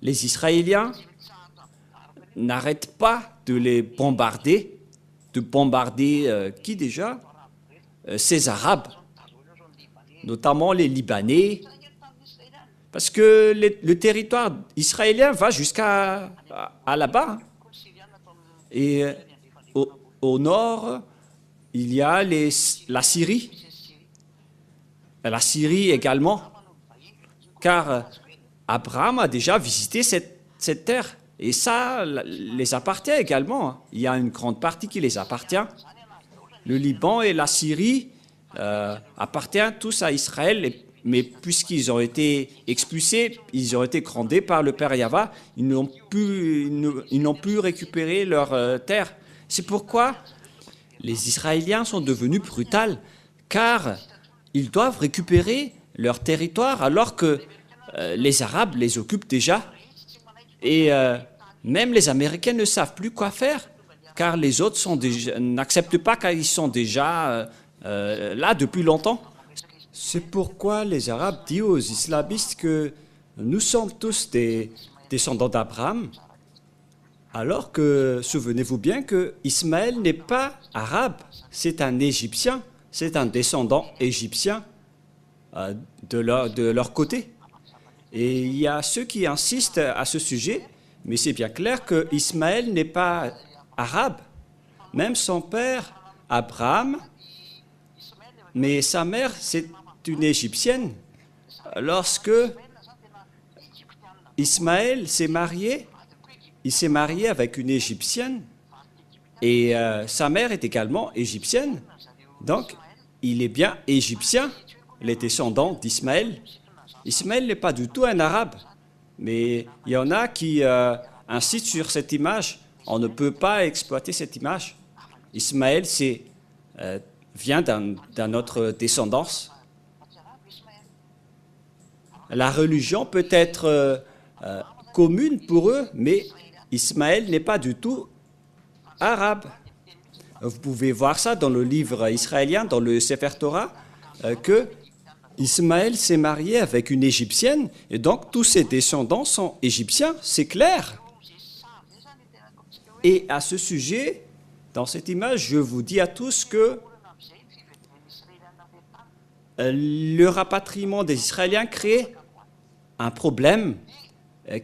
[SPEAKER 1] Les Israéliens n'arrêtent pas de les bombarder, qui déjà? Ces Arabes, notamment les Libanais, parce que le territoire israélien va jusqu'à là-bas. Et au nord, il y a la Syrie. La Syrie également, car Abraham a déjà visité cette terre. Et ça les appartient également. Il y a une grande partie qui les appartient. Le Liban et la Syrie appartiennent tous à Israël, mais puisqu'ils ont été expulsés, ils ont été grondés par le père Yahva, ils n'ont pu récupérer leur terre. C'est pourquoi les Israéliens sont devenus brutaux, car ils doivent récupérer leur territoire alors que les Arabes les occupent déjà. Et même les Américains ne savent plus quoi faire, car les autres n'acceptent pas, car ils sont déjà là depuis longtemps. C'est pourquoi les Arabes disent aux islamistes que nous sommes tous des descendants d'Abraham, alors que, souvenez-vous bien que Ismaël n'est pas arabe, c'est un Égyptien, c'est un descendant égyptien de leur côté. Et il y a ceux qui insistent à ce sujet, mais c'est bien clair que Ismaël n'est pas arabe. Même son père, Abraham, mais sa mère, c'est une Égyptienne. Lorsque Ismaël s'est marié, il s'est marié avec une Égyptienne et sa mère est également égyptienne. Donc, il est bien égyptien, les descendants d'Ismaël. Ismaël n'est pas du tout un arabe, mais il y en a qui insistent sur cette image. On ne peut pas exploiter cette image. Ismaël vient d'une autre descendance. La religion peut être commune pour eux, mais Ismaël n'est pas du tout arabe. Vous pouvez voir ça dans le livre israélien, dans le Sefer Torah, que Ismaël s'est marié avec une Égyptienne, et donc tous ses descendants sont égyptiens, c'est clair. Et à ce sujet, dans cette image, je vous dis à tous que le rapatriement des Israéliens crée un problème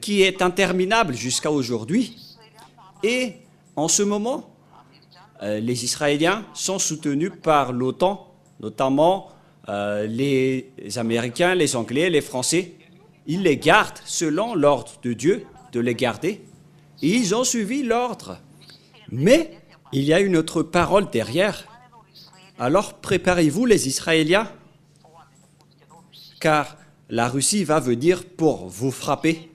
[SPEAKER 1] qui est interminable jusqu'à aujourd'hui. Et en ce moment, les Israéliens sont soutenus par l'OTAN, notamment les Américains, les Anglais, les Français. Ils les gardent selon l'ordre de Dieu de les garder. Et ils ont suivi l'ordre. Mais il y a une autre parole derrière. Alors préparez-vous les Israéliens, car la Russie va venir pour vous frapper.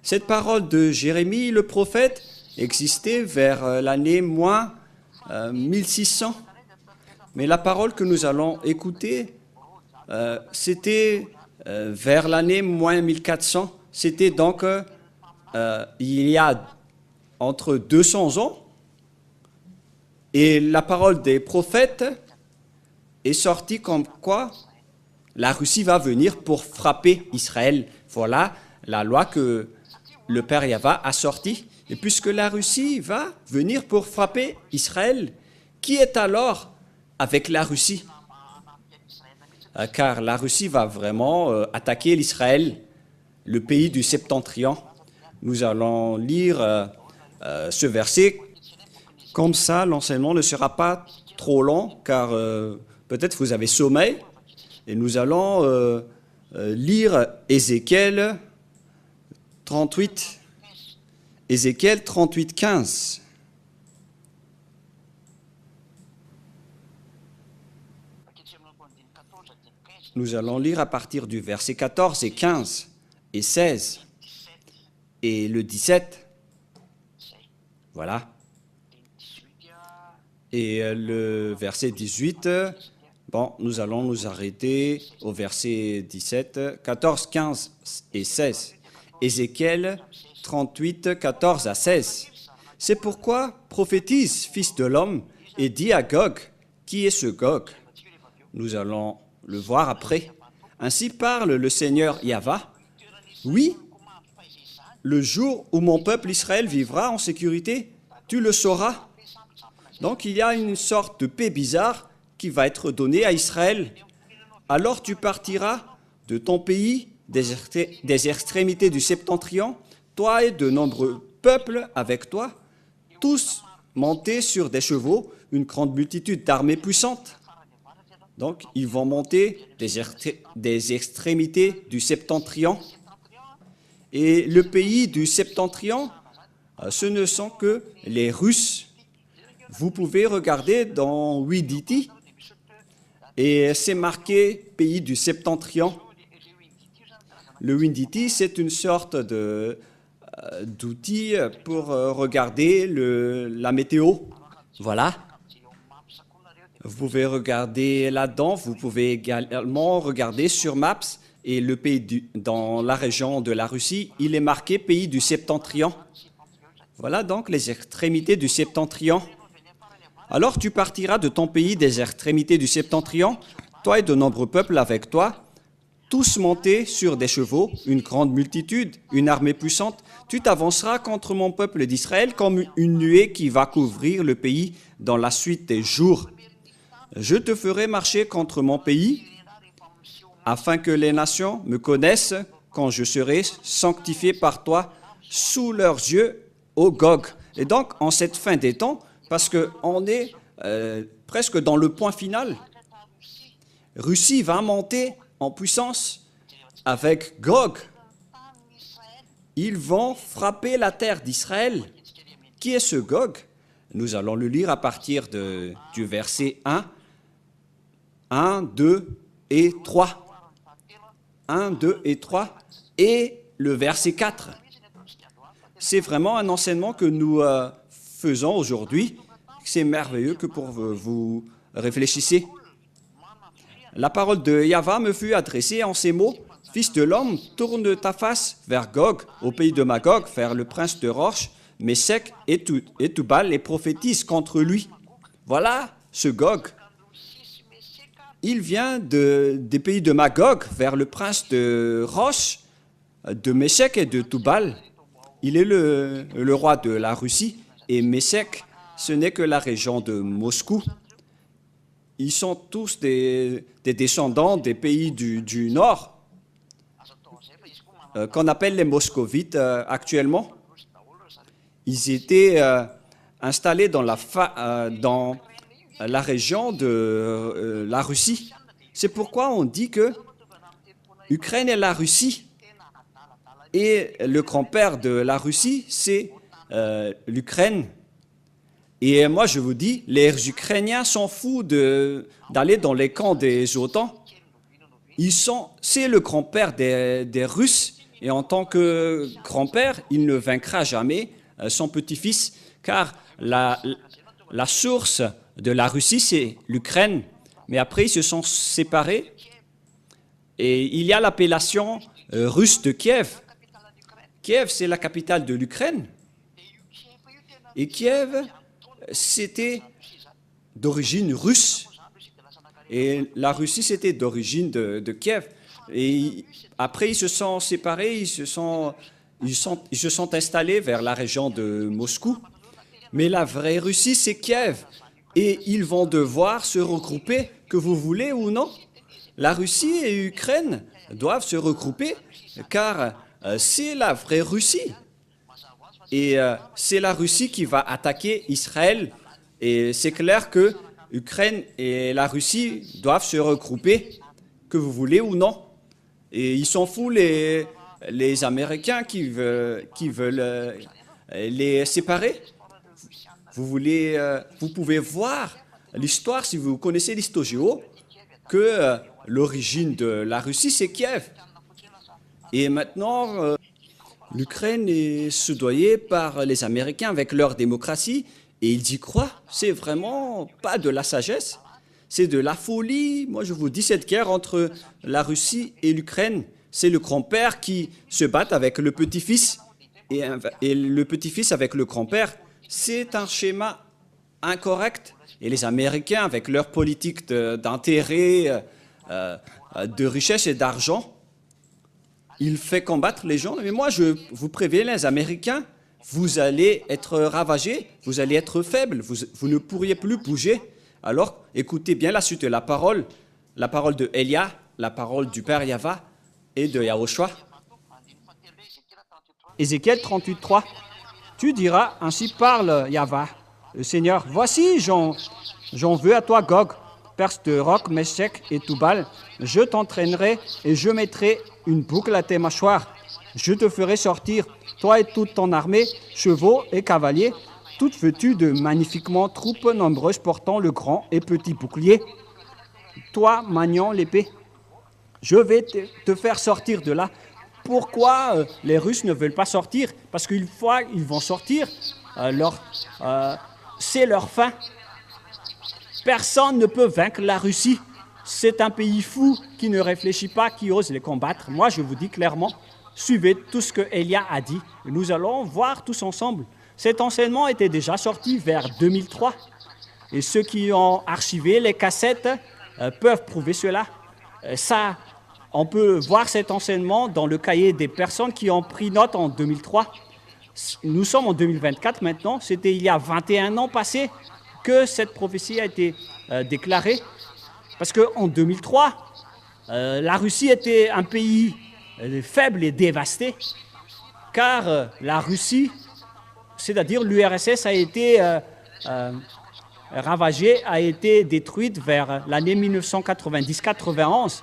[SPEAKER 1] Cette parole de Jérémie, le prophète, existé vers l'année moins 1600. Mais la parole que nous allons écouter, c'était vers l'année moins 1400. C'était donc il y a entre 200 ans. Et la parole des prophètes est sortie comme quoi la Russie va venir pour frapper Israël. Voilà la loi que le Père Yahva a sortie. Et puisque la Russie va venir pour frapper Israël, qui est alors avec la Russie? Car la Russie va vraiment attaquer l'Israël, le pays du Septentrion. Nous allons lire ce verset. Comme ça, l'enseignement ne sera pas trop long, car peut-être vous avez sommeil. Et nous allons lire Ézéchiel 38. Ézéchiel 38, 15. Nous allons lire à partir du verset 14 et 15 et 16 et le 17. Voilà. Et le verset 18, bon, nous allons nous arrêter au verset 17, 14, 15 et 16. Ézéchiel 38, 14 à 16. C'est pourquoi prophétise, fils de l'homme, et dis à Gog, qui est ce Gog? Nous allons le voir après. Ainsi parle le Seigneur Yahva. Oui, le jour où mon peuple Israël vivra en sécurité, tu le sauras. Donc il y a une sorte de paix bizarre qui va être donnée à Israël. Alors tu partiras de ton pays, des extrémités du septentrion, toi et de nombreux peuples avec toi, tous montés sur des chevaux, une grande multitude d'armées puissantes. Donc ils vont monter des extrémités du septentrion. Et le pays du septentrion, ce ne sont que les Russes. Vous pouvez regarder dans Ouiditi, et c'est marqué pays du septentrion. Le Ouiditi, c'est une sorte d'outil pour regarder la météo. Voilà. Vous pouvez regarder là-dedans, vous pouvez également regarder sur Maps, et le pays dans la région de la Russie, il est marqué pays du septentrion. Voilà donc les extrémités du septentrion. Alors tu partiras de ton pays des extrémités du septentrion, toi et de nombreux peuples avec toi, tous montés sur des chevaux, une grande multitude, une armée puissante. Tu t'avanceras contre mon peuple d'Israël comme une nuée qui va couvrir le pays dans la suite des jours. Je te ferai marcher contre mon pays, afin que les nations me connaissent quand je serai sanctifié par toi sous leurs yeux, ô Gog. Et donc, en cette fin des temps, parce qu'on est presque dans le point final, Russie va monter en puissance avec Gog. Ils vont frapper la terre d'Israël. Qui est ce Gog? Nous allons le lire à partir du verset 1, 2 et 3. 1, 2 et 3 et le verset 4. C'est vraiment un enseignement que nous faisons aujourd'hui. C'est merveilleux que pour vous réfléchissez. La parole de Yahva me fut adressée en ces mots. Fils de l'homme, tourne ta face vers Gog, au pays de Magog, vers le prince de Roche, Meshech et Tubal, et prophétise contre lui. Voilà ce Gog. Il vient des pays de Magog vers le prince de Roche, de Meshech et de Tubal. Il est le roi de la Russie, et Meshech, ce n'est que la région de Moscou. Ils sont tous des descendants des pays du Nord, qu'on appelle les Moscovites actuellement. Ils étaient installés dans la région de la Russie. C'est pourquoi on dit que l'Ukraine est la Russie. Et le grand-père de la Russie, c'est l'Ukraine. Et moi, je vous dis, les Ukrainiens sont fous d'aller dans les camps des OTAN. C'est le grand-père des Russes. Et en tant que grand-père, il ne vaincra jamais son petit-fils, car la source de la Russie, c'est l'Ukraine. Mais après, ils se sont séparés et il y a l'appellation russe de Kiev. Kiev, c'est la capitale de l'Ukraine. Et Kiev, c'était d'origine russe. Et la Russie, c'était d'origine de Kiev. Et après, ils se sont séparés, ils se sont installés vers la région de Moscou. Mais la vraie Russie, c'est Kiev. Et ils vont devoir se regrouper, que vous voulez ou non. La Russie et l'Ukraine doivent se regrouper, car c'est la vraie Russie. Et c'est la Russie qui va attaquer Israël. Et c'est clair que l'Ukraine et la Russie doivent se regrouper, que vous voulez ou non. Et ils s'en foutent les Américains qui veulent les séparer. Vous pouvez voir l'histoire, si vous connaissez l'histoire géo, que l'origine de la Russie, c'est Kiev. Et maintenant, l'Ukraine est soudoyée par les Américains avec leur démocratie, et ils y croient. C'est vraiment pas de la sagesse, c'est de la folie. Moi, je vous dis, cette guerre entre la Russie et l'Ukraine, c'est le grand-père qui se bat avec le petit-fils, et le petit-fils avec le grand-père. C'est un schéma incorrect. Et les Américains, avec leur politique d'intérêt, de richesse et d'argent, ils font combattre les gens. Mais moi, je vous préviens, les Américains, vous allez être ravagés, vous allez être faibles, vous ne pourriez plus bouger. Alors, écoutez bien la suite de la parole de Elia, la parole du Père Yahva et de Yahushua.
[SPEAKER 2] Ézéchiel 38, 3. Tu diras, ainsi parle Yahva, le Seigneur, voici, j'en veux à toi, Gog, perse de Roc, Meshech et Toubal. Je t'entraînerai et je mettrai une boucle à tes mâchoires. Je te ferai sortir, toi et toute ton armée, chevaux et cavaliers, toutes vêtues de magnifiquement troupes nombreuses portant le grand et petit bouclier. Toi, maniant l'épée, je vais te faire sortir de là. Pourquoi les Russes ne veulent pas sortir? Parce qu'une fois ils vont sortir, c'est leur fin. Personne ne peut vaincre la Russie. C'est un pays fou qui ne réfléchit pas, qui ose les combattre. Moi, je vous dis clairement, suivez tout ce que Elia a dit. Nous allons voir tous ensemble. Cet enseignement était déjà sorti vers 2003. Et ceux qui ont archivé les cassettes peuvent prouver cela. On peut voir cet enseignement dans le cahier des personnes qui ont pris note en 2003. Nous sommes en 2024 maintenant. C'était il y a 21 ans passés que cette prophétie a été déclarée. Parce qu'en 2003, la Russie était un pays faible et dévasté. Car la Russie, c'est-à-dire l'URSS, a été ravagée, a été détruite vers l'année 1990-91.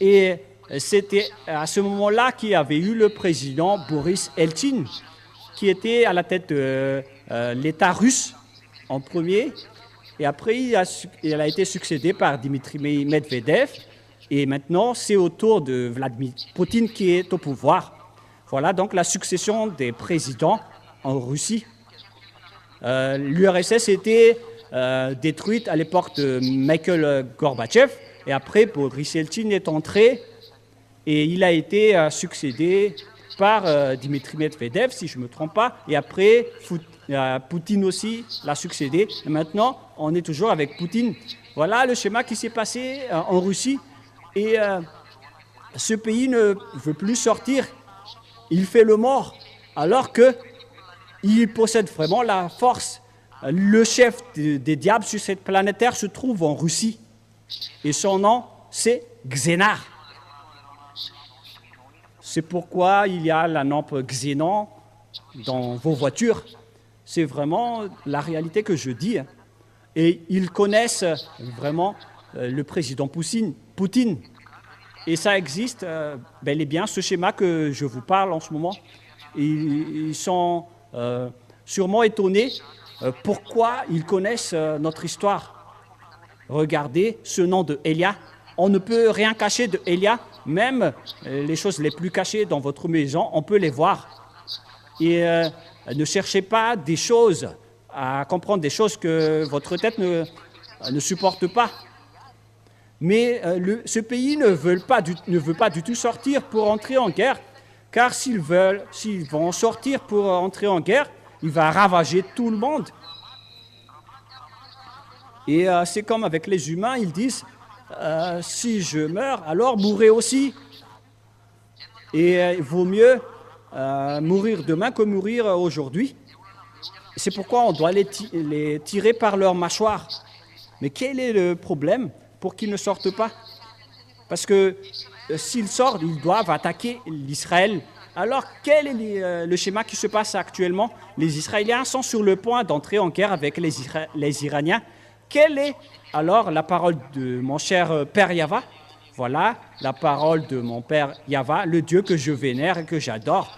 [SPEAKER 2] Et c'était à ce moment-là qu'il y avait eu le président Boris Eltsine, qui était à la tête de l'État russe en premier. Et après, il a été succédé par Dmitri Medvedev. Et maintenant, c'est au tour de Vladimir Poutine qui est au pouvoir. Voilà donc la succession des présidents en Russie. L'URSS était détruite à l'époque de Mikhail Gorbatchev. Et après, Boris Eltsine est entré et il a été succédé par Dmitri Medvedev, si je ne me trompe pas. Et après, Poutine aussi l'a succédé. Et maintenant, on est toujours avec Poutine. Voilà le schéma qui s'est passé en Russie. Et ce pays ne veut plus sortir. Il fait le mort, alors qu'il possède vraiment la force. Le chef des diables sur cette planète Terre se trouve en Russie. Et son nom, c'est Xénar. C'est pourquoi il y a la lampe Xénon dans vos voitures. C'est vraiment la réalité que je dis. Et ils connaissent vraiment le président Poutine. Et ça existe bel et bien, ce schéma que je vous parle en ce moment. Et ils sont sûrement étonnés pourquoi ils connaissent notre histoire. Regardez ce nom de Elia. On ne peut rien cacher de Elia. Même les choses les plus cachées dans votre maison, on peut les voir. Et Ne cherchez pas des choses, à comprendre des choses que votre tête ne supporte pas. Mais ce pays ne veut pas du tout sortir pour entrer en guerre, car s'ils vont sortir pour entrer en guerre, il va ravager tout le monde. Et c'est comme avec les humains, ils disent si je meurs, alors mourrez aussi. Et il vaut mieux mourir demain que mourir aujourd'hui. C'est pourquoi on doit les tirer par leur mâchoire. Mais quel est le problème pour qu'ils ne sortent pas? Parce que s'ils sortent, ils doivent attaquer l'Israël. Alors, quel est le schéma qui se passe actuellement? Les Israéliens sont sur le point d'entrer en guerre avec les Iraniens. Quelle est alors la parole de mon cher Père Yahva? Voilà la parole de mon Père Yahva, le Dieu que je vénère et que j'adore.